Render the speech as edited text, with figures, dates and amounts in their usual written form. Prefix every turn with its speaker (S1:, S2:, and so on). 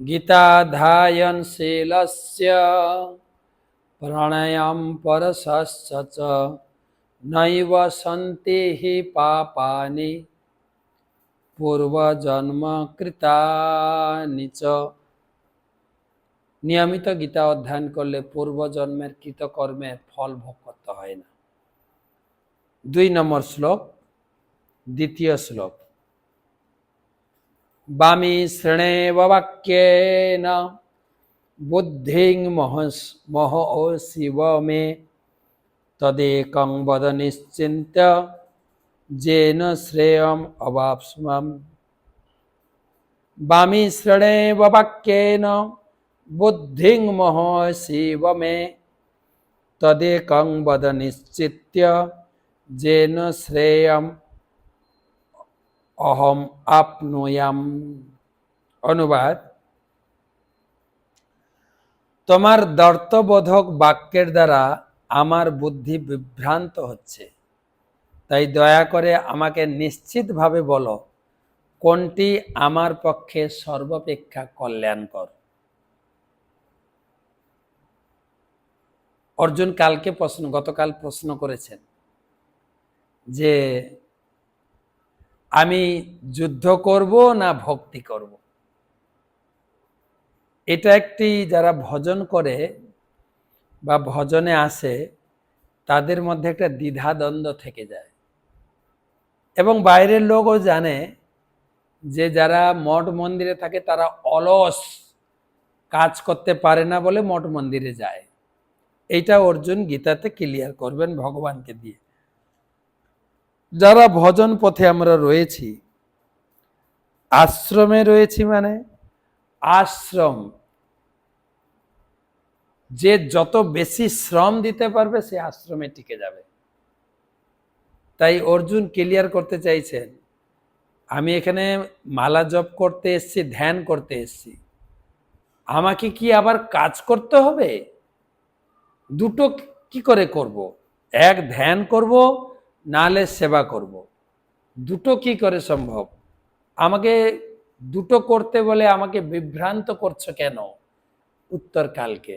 S1: गीताध्यायनशीलस्य प्रणयं परसश्च च नैव सन्ति हि पापानि पूर्वजन्म कृतानि च। নিয়মিত গীতা অধ্যয়ন করলে পূর্বজন্মের কৃতকর্মের ফল ভোগ করতে হয় না। 2 নম্বর শ্লোক, দ্বিতীয় শ্লোক। বামি শ্রেণেব বাক্যেন বুদ্ধিং মহোষিব মে তদেকং বদ নিশ্চিন্ত্য যেন শ্রেয়ম অবাপ্স্যম। বামি শ্রেণেব বাক্যেন বুদ্ধিং মহোষিব মে তদেকং বদ নিশ্চিত্য যেন শ্রেয়ম অহম আপনুয়াম। অনুবাদ: তোমার দ্বর্তবোধক বাক্যের দ্বারা আমার বুদ্ধি বিভ্রান্ত হচ্ছে, তাই দয়া করে আমাকে নিশ্চিতভাবে বলো কোনটি আমার পক্ষে সর্বাপেক্ষা কল্যাণকর। অর্জুন গতকাল প্রশ্ন করেছেন যে আমি যুদ্ধ করব না ভক্তি করব। এটা একটি যারা ভজন করে বা ভজনে আসে তাদের মধ্যে একটা দ্বিধাদ্বন্দ্ব থেকে যায়, এবং বাইরের লোকও জানে যে যারা মঠ মন্দিরে থাকে তারা অলস, কাজ করতে পারে না বলে মঠ মন্দিরে যায়। এইটা অর্জুন গীতাতে ক্লিয়ার করবেন ভগবানকে দিয়ে। যারা ভজন পথে আমরা রয়েছি, আশ্রমে রয়েছি, মানে আশ্রম যে যত বেশি শ্রম দিতে পারবে সে আশ্রমে টিকে যাবে। তাই অর্জুন ক্লিয়ার করতে চাইছেন, আমি এখানে মালা জপ করতে এসেছি, ধ্যান করতে এসেছি, আমাকে কি আবার কাজ করতে হবে? দুটো কি করে করব? এক ধ্যান করব, নালে সেবা করব, দুটো কি করে সম্ভব? আমাকে দুটো করতে বলে আমাকে বিভ্রান্ত করছো কেন? উত্তর কালকে।